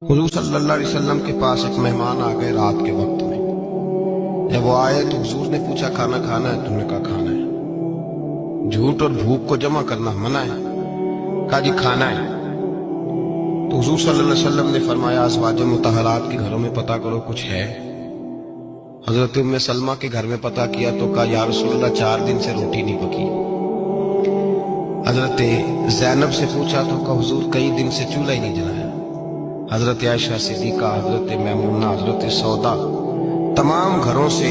हुजूर सल्लल्लाहु अलैहि वसल्लम के पास एक मेहमान आ गए रात के वक्त में। जब वो आए तो हुजूर ने पूछा खाना खाना है? तुमने कहा खाना है। झूठ और भूख को जमा करना मना है। कहा जी खाना है। तो हुजूर सल्लल्लाहु अलैहि वसल्लम ने फरमाया अज़वाज मुतहरात के घरों में पता करो कुछ है। हजरत उम्मे सलमा के घर में पता किया तो कहा या रसूलल्लाह 4 दिन से रोटी नहीं पकी। हजरत ज़ैनब से पूछा तो कहा हुजूर कई दिन से चूल्हा ही नहीं जलाया। हजरत आयशा सिद्दीका, हजरत मैमूना, हजरत सौदा, तमाम घरों से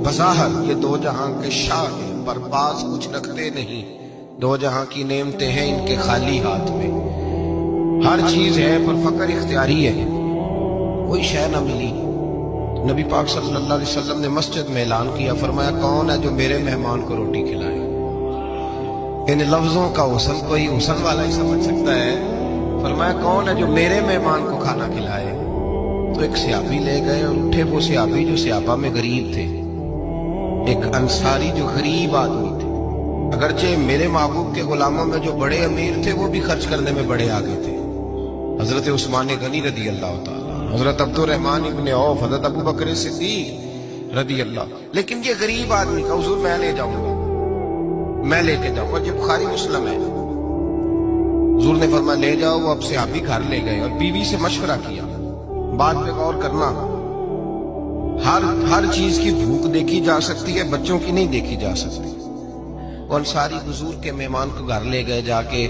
बज़ाहिर ये दो जहां के शाह हैं, पर पास कुछ रखते नहीं। दो जहां की नेमतें हैं इनके खाली हाथ में। हर चीज है पर फकर इख्तियारी है, कोई शय न मिली। नबी पाक सल्लल्लाहु अलैहि वसल्लम ने मस्जिद में ऐलान किया, फरमाया कौन है जो मेरे मेहमान को रोटी खिलाए। इन लफ्जों का हुस्न कोई हुस्न वाला ही समझ सकता है। फरमाया कौन है जो मेरे मेहमान को खाना खिलाए। तो एक सियाबी ले गए और उठे वो सियाबी जो सियाबा में गरीब थे, एक अंसारी जो गरीब आदमी थे। अगरचे मेरे महबूब के गुलामों में जो बड़े अमीर थे वो भी खर्च करने में बड़े आगे थे। हजरत उस्मान गनी रदी अल्लाह ताला, हजरत अब्दुर्रहमान इब्ने औफ, हजरत अबू बकर सिद्दीक रदी अल्लाह। लेकिन ये गरीब आदमी का हुजूर मैं ले जाऊंगा, मैं लेके जाऊंगा। जब बुखारी मुस्लिम है, हुजूर ने फरमाया ले जाओ। वो अब से आप ही घर ले गए और बीवी से मशवरा किया। बात पे गौर करना, हर चीज की भूख देखी जा सकती है, बच्चों की नहीं देखी जा सकती। वो अंसारी हुजूर के मेहमान को घर ले गए, जाके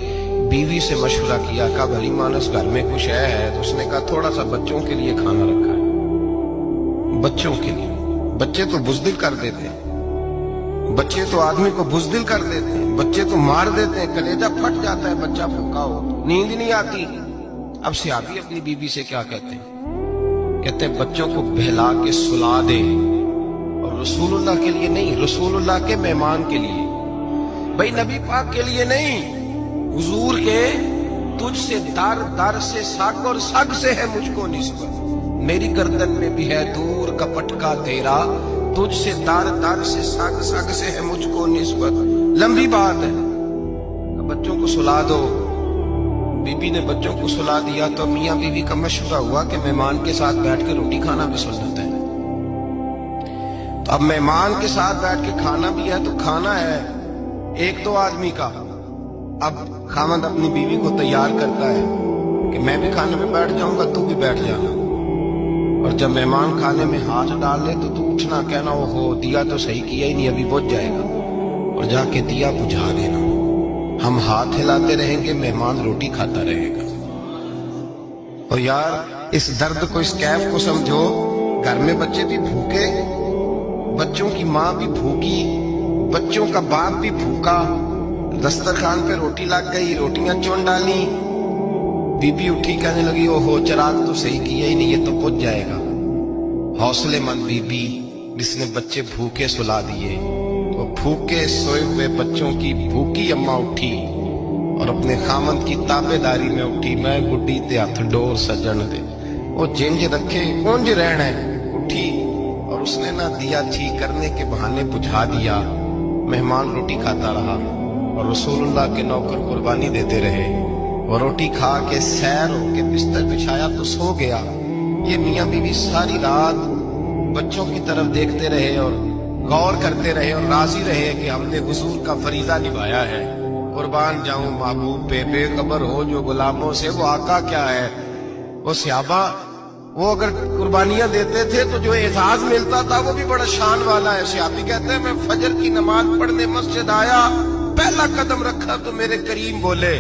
बीवी से मशवरा किया। कहा भली मानस घर में कुछ है? तो उसने कहा थोड़ा सा बच्चों के लिए खाना रखा है। बच्चों के लिए? बच्चे तो बुज़दिल कर देते हैं, बच्चे तो आदमी को बुज़दिल कर देते हैं, बच्चे तो मार देते हैं, कलेजा फट जाता है बच्चा भूखा हो, नींद नहीं आती। अब सियाबी अपनी बीवी से क्या कहते हैं? कहते हैं बच्चों को बहला के सुला दे, और रसूलुल्लाह के लिए नहीं, रसूलुल्लाह के मेहमान के लिए, भाई नबी पाक के लिए नहीं, हुजूर के तुझसे दर दर से साग और सग से है मुझको निस्बत। मेरी गर्दन में भी है दूर का पटका तेरा, तुझसे दर दर से सग सग से है मुझको निस्बत। लंबी बात है। बच्चों को सुला दो। बीबी ने बच्चों को सुला दिया तो मियाँ बीवी का मशवरा हुआ कि मेहमान के साथ बैठ के रोटी खाना भी सुन्नत है। तो अब मेहमान के साथ बैठ के खाना भी है तो खाना है एक दो आदमी का। अब खामद अपनी बीवी को तैयार करता है कि मैं भी खाने में बैठ जाऊंगा, तू भी बैठ जाना। और जब मेहमान खाने में हाथ डाल ले तो तू उठना, कहना वो हो दिया तो सही किया ही नहीं, अभी बुझ जाएगा, और जाके दिया बुझा देना। हम हाथ हिलाते रहेंगे, मेहमान रोटी खाता रहेगा। और यार इस दर्द को, इस कैफ को समझो। घर में बच्चे भी भूखे, बच्चों की माँ भी भूखी, बच्चों का बाप भी भूखा। दस्तरखान पे रोटी लग गई, रोटियां चुन डाली, बीबी उठी कहने लगी ओहो चिराग तो सही किया ही नहीं, ये तो बुझ जाएगा। हौसलेमंद बीबी जिसने बच्चे भूखे सुला दिए, वो भूखे सोए हुए बच्चों की भूखी अम्मा उठी और अपने खामद की ताबेदारी में उठी। मैं गुड्डी ते हथ डोर सजन दे, वो जिंज रखे कौन जी रहना है। उठी और उसने ना दिया ठीक करने के बहाने बुझा दिया। मेहमान रोटी खाता रहा और रसूलुल्लाह के नौकर कुर्बानी देते रहे। वो रोटी खा के सैर होके बिस्तर बिछाया तो सो गया। ये मियाँ बीवी सारी रात बच्चों की तरफ देखते रहे और गौर करते रहे और राजी रहे कि हमने हुजूर का फरीजा निभाया है। कुर्बान जाऊं महबूब पे, बेखबर हो जो गुलामों से, वो आका क्या है। वो सियाबा, वो अगर कुर्बानियां देते थे तो जो एजाज मिलता था वो भी बड़ा शान वाला है। सियाबी कहते हैं मैं फजर की नमाज पढ़ने मस्जिद आया, पहला कदम रखा तो मेरे करीम बोले,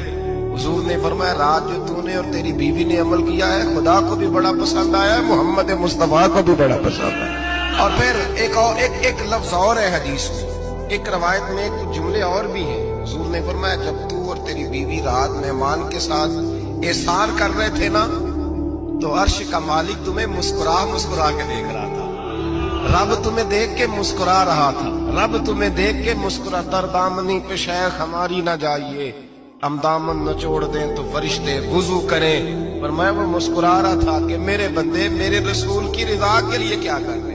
हुजूर ने फरमाया रात जो तूने और तेरी बीवी ने अमल किया है खुदा को भी बड़ा पसंद आया है, मोहम्मद मुस्तफा को भी बड़ा पसंद है। और फिर एक लफ्ज और है हदीस में, एक रवायत में कुछ जुमले और भी हैं। हुजूर ने फरमाया जब तू और तेरी बीवी रात मेहमान के साथ एहसान कर रहे थे ना, तो अर्श का मालिक तुम्हें मुस्कुरा मुस्कुरा के देख रहा था। रब तुम्हें देख के मुस्कुरा रहा था, रब तुम्हें देख के मुस्कुरा। तर दामनी पे शेख हमारी ना जाइए, हम दामन न छोड़ दें तो फरिश्ते वुजू करें। पर मैं वो मुस्कुरा रहा था कि मेरे बंदे मेरे रसूल की रिजा के लिए क्या कर रहे हैं।